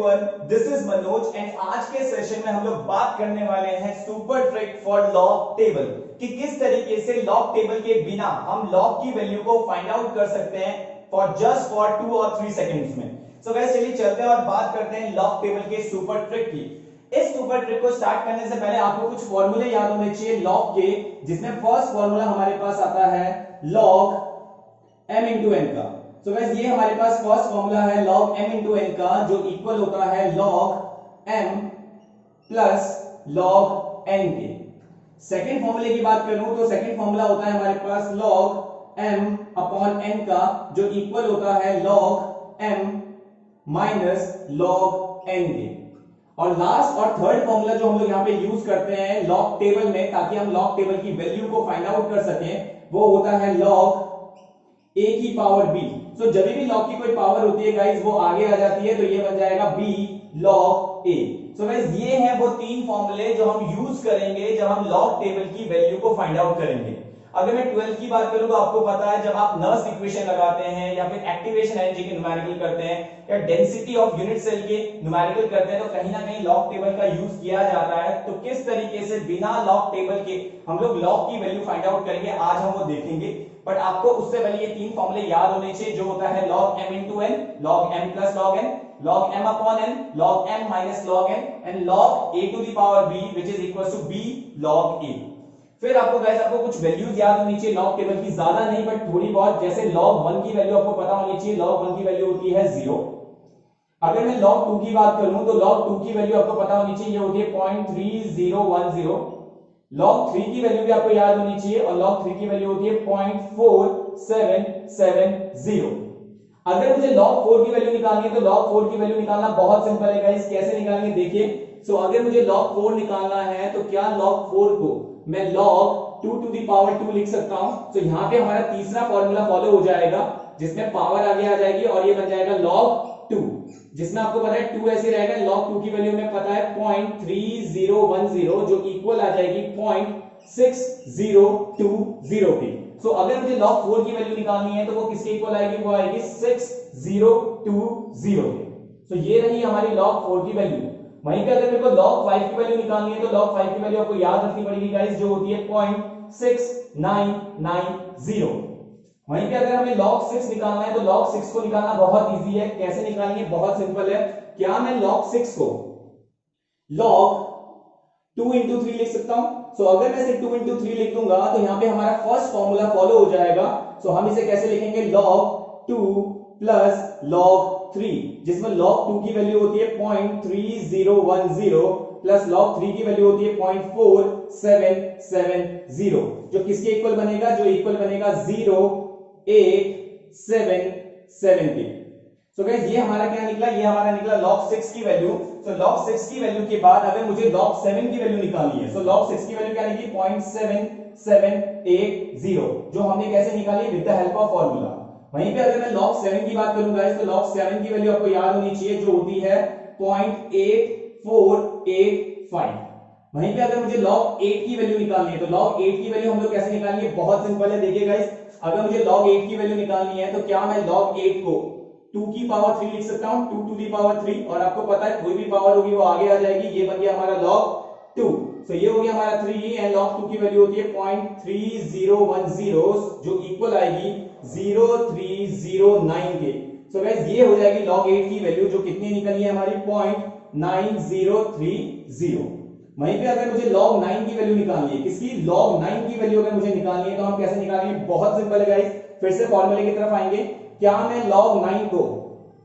Everyone, this is Manoj and आज के session में हम लोग बात करने वाले हैं super trick for log table कि किस तरीके से लॉग टेबल के बिना हम लॉग की वैल्यू को फाइंड आउट कर सकते हैं फॉर 2 और 3 सेकंड्स में। सो गाइस चलिए चलते हैं और बात करते हैं लॉग टेबल के सुपर ट्रिक की। इस सुपर ट्रिक को स्टार्ट करने से पहले आपको कुछ फॉर्मूले याद होने चाहिए लॉग के, जिसमें फर्स्ट फॉर्मूला हमारे पास आता है log m into n का। तो गाइस ये हमारे पास फर्स्ट फॉर्मूला है log m into n का, जो इक्वल होता है log m plus log n के। सेकंड फॉर्मूले की बात करूं तो सेकंड फॉर्मूला होता है हमारे पास log m अपॉन n का, जो इक्वल होता है log m minus log n के। और लास्ट और थर्ड फॉर्मूला जो हम लोग यहाँ पे यूज करते हैं लॉग टेबल में ताकि हम लॉग टेबल की वैल्यू को फाइंड आउट कर सकें, वो होता है log a की पावर b। सो जब भी लॉग की कोई पावर होती है गाइस वो आगे आ जाती है, तो ये बन जाएगा b log a। So guys ये हैं वो तीन फॉर्मूले जो हम यूज करेंगे जब हम लॉग टेबल की वैल्यू को फाइंड आउट करेंगे। अगर मैं 12 की बात करूं तो आपको पता है जब आप नर्स इक्वेशन लगाते हैं या फिर एक्टिवेशन एनर्जी के न्यूमेरिकल करते हैं या डेंसिटी ऑफ यूनिट सेल के न्यूमेरिकल करते हैं तो कहीं ना कहीं लॉग टेबल का यूज किया जाता है। तो किस तरीके से बिना लॉग टेबल के हम लोग लॉग की वैल्यू फाइंड आउट करेंगे आज हम वो देखेंगे। बट आपको उससे पहले ये तीन फॉर्मूले याद होने चाहिए, जो होता है log m into n, log m plus log n, log m upon n, log m minus log n and log a to the power b which is equals to b log a। फिर आपको guys आपको कुछ values याद होनी चाहिए log table की, ज्यादा नहीं बट थोड़ी बहुत। जैसे log 1 की वैल्यू आपको पता होनी चाहिए, log 1 की वैल्यू होती है 0। अगर मैं log 2 की बात करूं तो log 2 की वैल्यू आपको पता होनी चाहिए, ये होती है 0.3010। log 3 की वैल्यू भी आपको याद होनी चाहिए और log 3 की वैल्यू होती है 0.4770। अगर मुझे log 4 की वैल्यू निकालनी है तो log 4 की वैल्यू निकालना बहुत सिंपल है गाइस। कैसे निकालेंगे देखिए। सो अगर मुझे log 4 निकालना है तो क्या log 4 को मैं log 2 to the power 2 लिख सकता हूं। तो यहां पे हमारा तीसरा फॉर्मूला फॉलो हो जाएगा जिसमें पावर आगे आ जाएगी और ये बन जाएगा log 2, जिसमें आपको पता है 2 ऐसे रहेगा। log 2 की वैल्यू में पता है 0.3010, जो इक्वल आ जाएगी 0.6020 की। सो अगर मुझे log 4 की वैल्यू निकालनी है तो वो किसके इक्वल आएगी, वो आएगी 6020 के। सो ये रही हमारी log 4 की वैल्यू। वहीं पे अगर मेरे को log 5 की वैल्यू निकालनी है तो log 5 की वैल्यू आपको याद रखनी पड़ेगी गाइस, जो होती है 0.6990। वहीं पे अगर हमें log 6 निकालना है तो log 6 को निकालना बहुत इजी है। कैसे निकालेंगे, बहुत सिंपल है। क्या मैं log 6 को log 2 into 3 लिख सकता हूं। सो अगर मैं इसे 2 into 3 लिख दूंगा तो यहां पे हमारा फर्स्ट फॉर्मूला फॉलो हो जाएगा। सो हम इसे कैसे लिखेंगे, log 2 प्लस log 3, जिसमें log 2 की वैल्यू होती है 0.3010 प्लस log 3 की वैल्यू होती है 0.4770, जो किसके इक्वल बनेगा, जो इक्वल बनेगा 0.877। सो गाइस ये हमारा क्या निकला, ये हमारा निकला log 6 की वैल्यू। सो log 6 की वैल्यू के बाद अगर मुझे log 7 की वैल्यू निकालनी है, सो log 6 की वैल्यू क्या निकली 0.7780, जो हमने कैसे निकाली, with the help of formula. वहीं पे अगर मैं log 7 की बात करूं गाइस तो log 7 की वैल्यू आपको याद होनी चाहिए, जो होती है 0.8485। वहीं पे अगर मुझे log 8 की वैल्यू निकालनी है तो log 8 की वैल्यू हम लोग कैसे निकालेंगे, बहुत सिंपल है। देखिए गाइस, अगर मुझे log 8 की वैल्यू निकालनी है तो क्या मैं log 8 को 2 की पावर 3 लिख सकता हूं, 2 to the power 3, और आपको पता है कोई भी पावर होगी वो आगे आ जाएगी। ये बन गया हमारा log 2। सो ये हो गया हमारा 3 एंड log 2 की वैल्यू होती है 0.3010, जो इक्वल आएगी 0309 के। सो गाइस ये हो जाएगी log 8 की वैल्यू, जो कितनी निकली है हमारी 0.9030। वहीं पे अगर मुझे log 9 की वैल्यू निकालनी है, किसकी, log 9 की वैल्यू अगर मुझे निकालनी है तो हम कैसे निकालेंगे, बहुत सिंपल है गाइस। फिर से फॉर्मूले की तरफ आएंगे। क्या मैं log 9 को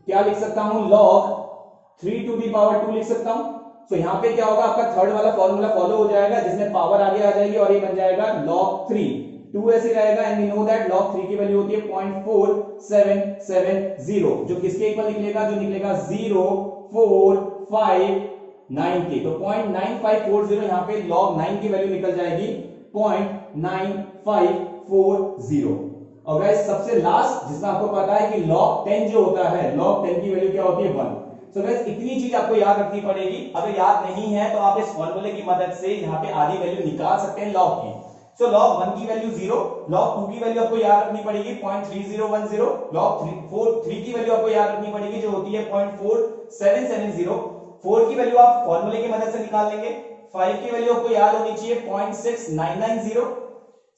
क्या लिख सकता हूं, log 3 to the power 2 लिख सकता हूं। सो यहां पे क्या होगा, आपका थर्ड वाला फॉर्मूला फॉलो हो जाएगा जिसमें पावर आगे आ जाएगी और ये बन जाएगा log 3। 2 ऐसे रहेगा and we know that log 3 की वैल्यू होती है 0.4770, जो किसके इक्वल निकलेगा, जो निकलेगा 0459 के। तो 0.9540 यहां पे log 9 की वैल्यू निकल जाएगी 0.9540। और गाइस सबसे लास्ट जिसमें आपको पता है कि log 10 जो होता है, log 10 की वैल्यू क्या होती है 1। सो गाइस इतनी चीज आपको याद रखनी पड़ेगी। अगर याद नहीं है तो आप इस फॉर्मूले की मदद से यहाँ पे आधी वैल्यू निकाल सकते हैं log की। सो log 1 की वैल्यू 0, log 2 की वैल्यू आपको याद रखनी पड़ेगी 0.3010, log 3 की वैल्यू आपको याद रखनी पड़ेगी जो होती है 0.4770, 4 की वैल्यू आप फॉर्मूले की मदद से निकाल लेंगे, 5 की वैल्यू आपको याद होनी चाहिए 0.6990,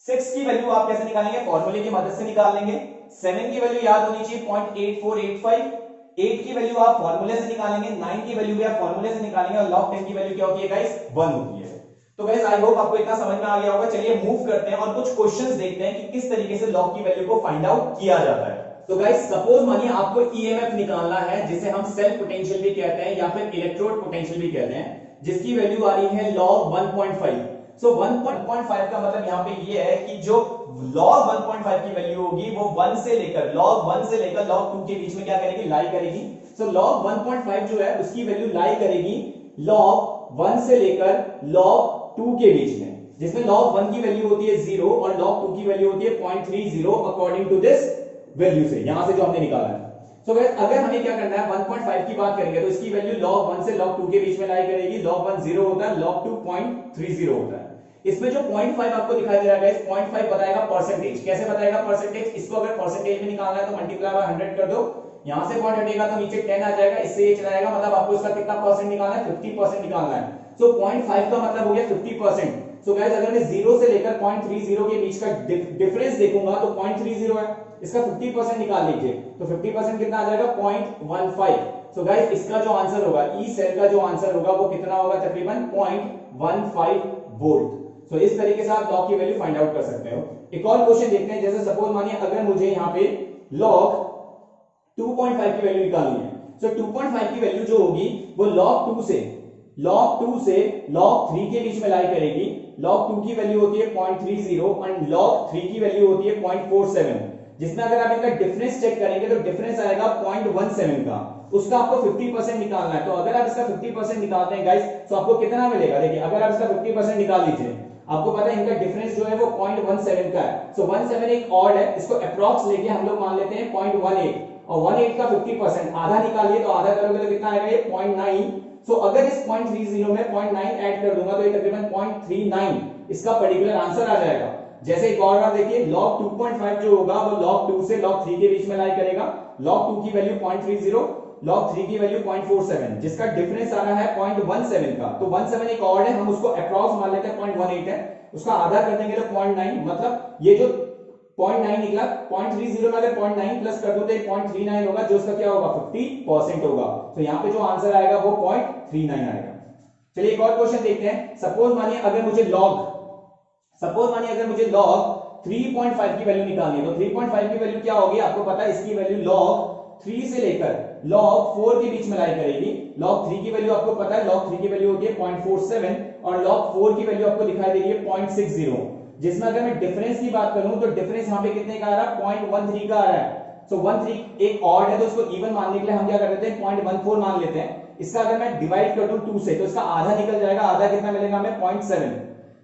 6 की वैल्यू आप कैसे निकालेंगे, फॉर्मूले की मदद से निकाल लेंगे, 7 की वैल्यू याद होनी चाहिए 0.8485, 8 की वैल्यू आप फॉर्मूले से निकालेंगे, 9 की वैल्यू भी आप फॉर्मूले से निकालेंगे और log 10 की वैल्यू क्या होती है गाइस, 1 होती है। तो गाइस आई होप आपको इतना समझ में आ गया होगा। चलिए मूव करते हैं और कुछ क्वेश्चंस देखते हैं कि किस तरीके से log की वैल्यू को फाइंड आउट किया जाता है। तो गाइस सपोज मानिए आपको ईएमएफ निकालना है जिसे हम सेल्फ पोटेंशियल भी कहते हैं या फिर इलेक्ट्रोड पोटेंशियल भी कहते हैं, जिसकी वैल्यू आ रही है log 1.5। सो 1.5 का मतलब यहाँ पे ये है कि जो log 1.5 की वैल्यू होगी वो 1 से लेकर log 2 के बीच में क्या करेगी, लाई करेगी। सो log 1.5 जो है उसकी वैल्यू लाई करेगी log 1 से लेकर log 2 के बीच में, जिसमें log 1 की वैल्यू होती है 0 और log 2 की वैल्यू होती है 0.30 अकॉर्डिंग टू दिस वैल्यू से, यहां से जो हमने निकाला है। सो गाइस अगर हमें क्या करना है 1.5 की बात करेंगे तो इसकी वैल्यू log 1 से log 2 के बीच में लाई करेगी, log 1 0 होता है, log 2 0.30 होता है। इसमें जो 0.5 आपको दिखाई दे रहा है गाइस, 0.5 बताएगा परसेंटेज। कैसे बताएगा परसेंटेज, इसको अगर परसेंटेज में निकालना है तो मल्टीप्लाई बाय 100 कर दो, यहां से पॉइंट हटेगा तो नीचे 10 आ जाएगा, इससे ये चला जाएगा, मतलब आपको इसका कितना परसेंट निकालना है, 50% निकालना है। सो 0.5 का मतलब हो गया 50%। सो गाइस अगर मैं 0 से लेकर 0.30 के बीच का डिफरेंस देखूंगा तो 0.30 है, इसका 50% निकाल लीजिए तो 50% कितना आ जाएगा 0.15। सो गाइस इसका जो आंसर होगा, ई सेल का जो आंसर होगा वो कितना होगा, तकरीबन 0.15 वोल्ट। सो इस तरीके से आप log की वैल्यू फाइंड आउट कर सकते हो। एक और क्वेश्चन देखते हैं, जैसे सपोज मानिए अगर मुझे यहाँ पे log 2.5 की वैल्यू निकालनी है। सो 2.5 की वैल्यू जो होगी वो log 2 से log 3 के बीच में लाई करेगी, log 2 की वैल्यू होती है 0.30 और log 3 की वैल्यू होती है 0.47, जिसमें अगर आप इनका डिफरेंस चेक करेंगे तो डिफरेंस आएगा 0.17 का, उसका आपको 50% निकालना है। तो अगर आप इसका 50% निकालते हैं गाइस तो आपको कितना मिलेगा, देखिए अगर आप इसका 50% निकाल लीजिए, आपको पता है इनका डिफरेंस जो है वो 0.17 का है। सो 17 एक ऑड है, इसको अप्रॉक्स लेके हम लोग मान लेते हैं 0.18 और 18 का 50% आधा निकालिए तो आधा करोगे तो कितना आएगा, ये 0.9। सो अगर इस 0.30 में 0.9 ऐड कर दूंगा तो ये तकरीबन 0.39 इसका पर्टिकुलर आंसर आ जाएगा। जैसे एक और बार देखिए log 2.5 जो होगा वो log 2 से log 3 के बीच में लाई करेगा, log 2 की वैल्यू 0.30, log 3 की वैल्यू 0.47, जिसका डिफरेंस आ रहा है 0.17 का। तो 17 एक और है, हम उसको अप्रॉक्स मान लेते हैं 0.18 है, उसका आधा कर देंगे तो 0.9, मतलब ये जो 0.9 निकला, 0.30 में अगर 0.9 प्लस कर दो तो 0.39 होगा, जो उसका क्या होगा 50% होगा। तो यहाँ पे जो आंसर आएगा वो 0.39 आएगा। चलिए एक और क्वेश्चन देखते हैं। सपोज मानिए अगर मुझे log 3.5 की वैल्यू निकालनी है तो 3.5 की वैल्यू क्या होगी, आपको पता है इसकी वैल्यू log 3 से लेकर log 4 के बीच में लाई करेगी। log 3 की वैल्यू आपको पता है, log 3 की वैल्यू होती है 0.47 और log 4 की वैल्यू आपको दिखाई दे रही है 0.60, जिसमें अगर मैं डिफरेंस की बात करूं तो डिफरेंस यहां पे कितने का आ रहा है, 0.13 का आ रहा है। सो 13 एक ऑड है तो इसको इवन मानने के लिए हम क्या कर देते हैं 0.14 मान लेते हैं। इसका अगर मैं डिवाइड कर दूं 2 से तो इसका आधा निकल जाएगा, आधा कितना मिलेगा हमें 0.7।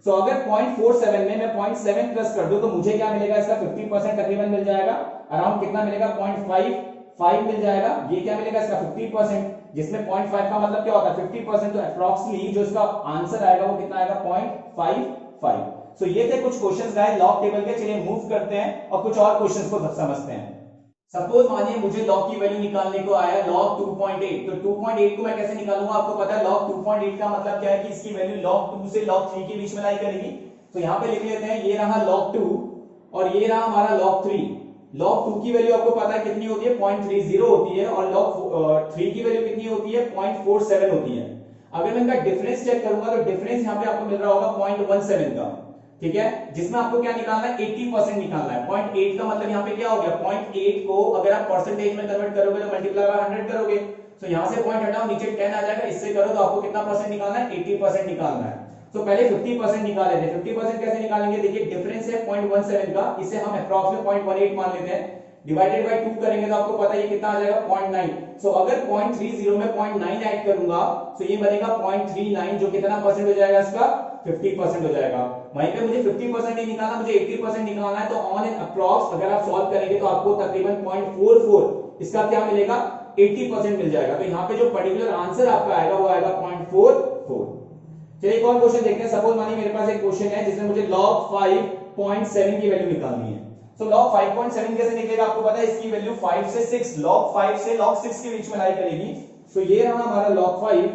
सो अगर 0.47 में मैं 0.7 प्लस कर दूं तो मुझे क्या मिलेगा, इसका 50% तकरीबन मिल जाएगा, अराउंड कितना मिलेगा 0.55 मिल जाएगा। ये क्या मिलेगा इसका 50%, जिसमें 0.5 का मतलब क्या होता है 50%, तो अप्रॉक्सिमेटली जो इसका आंसर आएगा वो कितना आएगा 0.55। सो ये थे कुछ क्वेश्चंस गाइस लॉग टेबल के। चलिए मूव करते हैं और कुछ और क्वेश्चंस को समझते हैं। सपोज मानिए मुझे log की वैल्यू निकालने को आया log 2.8, तो 2.8 को मैं कैसे निकालूंगा, आपको पता है log 2.8 का मतलब क्या है कि इसकी वैल्यू log 2 से log 3 के बीच में लाई करेगी। तो यहां पे लिख लेते हैं, ये रहा log 2 और ये रहा हमारा log 3। log 2 की वैल्यू आपको पता है कितनी होती है 0.30 होती है और log 3 की वैल्यू कितनी होती है 0.47 होती है। अगर मैं इनका डिफरेंस चेक करूंगा तो डिफरेंस यहां पे आपको मिल रहा होगा 0.17 का, ठीक है, जिसमें आपको क्या निकालना है 80% निकालना है। 0.8 का मतलब यहाँ पे क्या हो गया, 0.8 को अगर आप परसेंटेज में कन्वर्ट करोगे तो मल्टीप्लाई बाय 100 करोगे, तो यहाँ से पॉइंट हटाओ, नीचे 10 आ जाएगा, इससे करो तो आपको कितना परसेंट निकालना है 80% निकालना है। तो पहले 50% निकाल लेते हैं। 50% कैसे निकालेंगे, देखिए डिफरेंस है 0.17 का, इसे हम अप्रॉक्सिमेट 0.18 मान लेते हैं, डिवाइडेड बाय 2 करेंगे तो आपको पता है ये कितना आ जाएगा 0.9। सो अगर 0.30 में 0.9 ऐड करूंगा तो ये बनेगा 0.39, जो कितना परसेंट हो जाएगा इसका 50% हो जाएगा। वहीं पे मुझे 50% नहीं निकालना, मुझे 80% निकालना है, तो ऑन एन अप्रॉक्स अगर आप सॉल्व करेंगे तो आपको तकरीबन 0.44 इसका क्या मिलेगा 80% मिल जाएगा। तो यहाँ पे जो पर्टिकुलर आंसर आपका आएगा वो आएगा 0.44। चलिए एक और क्वेश्चन देखते हैं। सपोज मानिए मेरे पास एक क्वेश्चन है जिसमें मुझे log 5.7 की वैल्यू निकालनी है। सो log 5.7 कैसे निकलेगा, आपको पता है इसकी वैल्यू 5 से 6, log 5 से log 6 के बीच में लाई करेगी। तो ये रहा हमारा log 5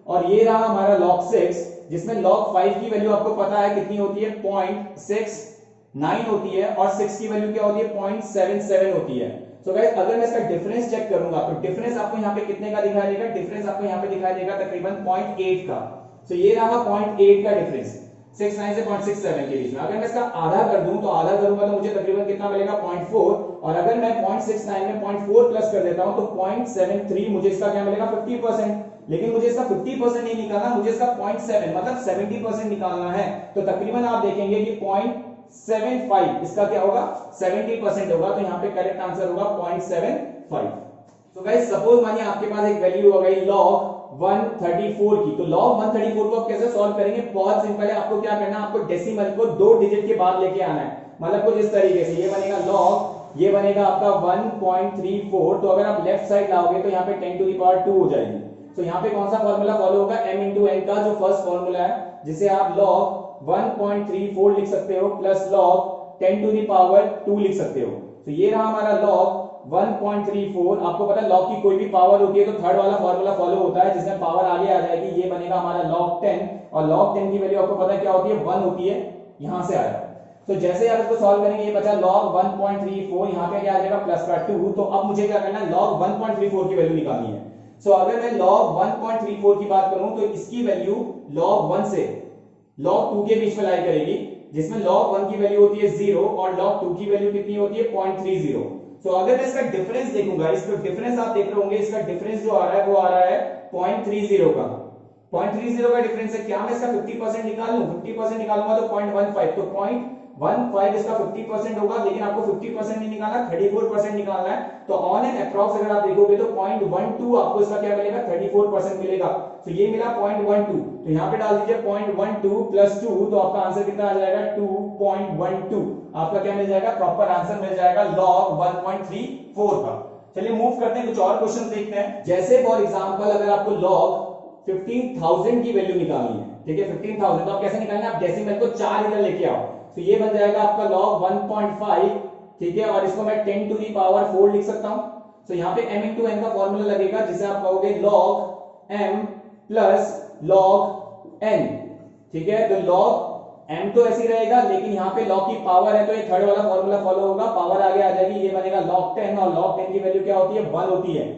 और ये रहा हमारा log 6, जिसमें log 5 की वैल्यू आपको पता है कितनी होती है, 0.69 होती है और 6 की वैल्यू क्या होती है, 0.77 होती है। सो गाइस अगर मैं इसका डिफरेंस चेक करूंगा तो डिफरेंस आपको यहाँ पे कितने का दिखाई देगा, डिफरेंस आपको यहाँ पे दिखाई देगा तकरीबन 0.8 का। सो ये रहा 0.8 का डिफरेंस 69 से 0.67 के बीच में। अगर मैं इसका आधा कर दूं तो आधा करूंगा तो मुझे तकरीबन कितना मिलेगा, 0.4, और अगर मैं 0.69 में 0.4 प्लस कर देता हूं तो 0.73, मुझे इसका क्या मिलेगा, 50%। लेकिन मुझे इसका 50% नहीं निकालना, मुझे इसका 0.7 मतलब 70% निकालना है। तो तकरीबन आप देखेंगे कि 0.75 इसका क्या होगा, 70% होगा। तो यहाँ पे करेक्ट आंसर होगा 0.75। तो गाइस सपोज मानिए आपके पास एक वैल्यू हो गई log 134 की। तो log 134 को आप कैसे सॉल्व करेंगे, बहुत सिंपल है। आपको क्या करना है, आपको डेसिमल को 2 डिजिट के बाद लेके आना है। मतलब कुछ इस तरीके से ये बनेगा log, ये बनेगा आपका 1.34। तो अगर आप लेफ्ट साइड लाओगे तो यहाँ पे 10 टू द पावर 2 हो जाएगी। तो यहाँ पे कौन सा फॉर्मूला फॉलो होगा, m इंटू n का जो फर्स्ट फॉर्मूला है, जिसे आप log 1.34 लिख सकते हो plus log 10 to the power 2 लिख सकते हो। तो ये रहा हमारा log 1.34। आपको पता है log की कोई भी पावर होती है तो थर्ड वाला फॉर्मूला फॉलो होता है, जिसमें पावर आगे आ जाएगी। ये बनेगा हमारा log 10 और log 10 की वैल्यू आपको पता है क्या होती है, 1 होती है। यहां से आया तो जैसे आप इसको सॉल्व करेंगे, ये बचा log 1.34, यहाँ पे क्या आ जाएगा प्लस का 2। तो अब मुझे क्या करना है, log 1.34 की वैल्यू निकालनी है। सो अगर मैं log 1.34 की बात करूं तो इसकी वैल्यू log 1 से log 2 के बीच में लाई करेगी, जिसमें log 1 की वैल्यू होती है 0 और log 2 की वैल्यू कितनी होती है, 0.30। तो अगर मैं इसका डिफरेंस देखूंगा, इसका डिफरेंस आप देख रहे होंगे, इसका डिफरेंस जो आ रहा है वो आ रहा है 0.30 का। 0.30 का डिफरेंस है। क्या मैं इसका 50% निकाल लूं, 50% निकालूंगा तो 0.15। तो 0.15 इसका 50% होगा, लेकिन आपको 50% नहीं निकालना, 34% निकालना है। तो ऑन एन अप्रॉक्स अगर आप देखोगे तो 0.12 आपको इसका क्या मिलेगा, 34% मिलेगा। तो ये मिला 0.12। तो यहाँ पे डाल दीजिए 0.12 प्लस 2, तो आपका आंसर कितना आ जाएगा, 2.12। आपका क्या मिल जाएगा, प्रॉपर आंसर मिल जाएगा log 1.34 का। चलिए मूव करते हैं, कुछ और क्वेश्चन देखते हैं। जैसे फॉर एग्जांपल अगर आपको log 15,000 की वैल्यू निकालनी है, ठीक है, 15,000, तो आप कैसे निकालना है, आप डेसिमल को 4 इधर लेके आओ। तो ये बन जाएगा आपका log 1.5, ठीक है, और इसको मैं 10 टू दी पावर 4 लिख सकता हूं। तो यहाँ पे m इंटू n का फॉर्मूला लगेगा, जिसे आप कहोगे log m plus log n, ठीक है। तो log m तो ऐसे ही रहेगा, लेकिन यहाँ पे log की पावर है तो ये थर्ड वाला फॉर्मूला फॉलो होगा, पावर आगे आ जाएगी, ये बनेगा log 10 और log 10 की वैल्यू क्या होती है, 1 होती है।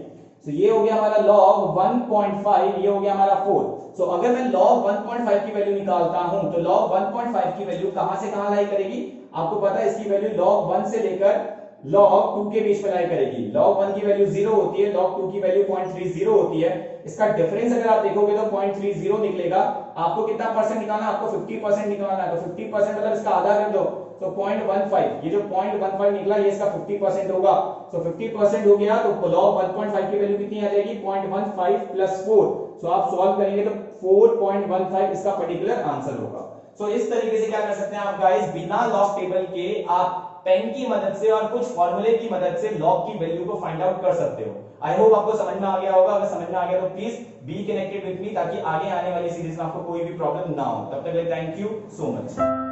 तो ये हो गया हमारा log 1.5, ये हो गया हमारा 4। तो अगर मैं log 1.5 की वैल्यू निकालता हूं तो log 1.5 की वैल्यू कहां से कहां लाई करेगी, आपको पता है इसकी वैल्यू log 1 से लेकर log 2 के बीच में लाई करेगी। log 1 की वैल्यू 0 होती है, log 2 की वैल्यू 0.30 होती है। इसका डिफरेंस अगर आप देखोगे तो 0.30 निकलेगा। आपको कितना परसेंट निकालना है, आपको 50% निकालना है। तो 50% मतलब इसका आधा कर दो, तो 0.15, ये जो 0.15 निकला ये इसका 50% होगा। तो 50% हो गया, तो log 1.5 की वैल्यू कितनी आ जाएगी, 0.15 प्लस 4। सो आप सॉल्व करेंगे तो 4.15 इसका पर्टिकुलर आंसर होगा। सो इस तरीके से क्या कर सकते हैं आप गाइस, बिना लॉग टेबल के आप पेन की मदद से और कुछ फॉर्मूले की मदद से लॉग की वैल्यू को फाइंड आउट कर सकते हो। आई होप आपको समझ में आ गया होगा। अगर समझ में आ गया तो please be connected with me, ताकि आगे आने वाली सीरीज में आपको कोई भी प्रॉब्लम ना हो। तब तक के लिए थैंक यू सो मच।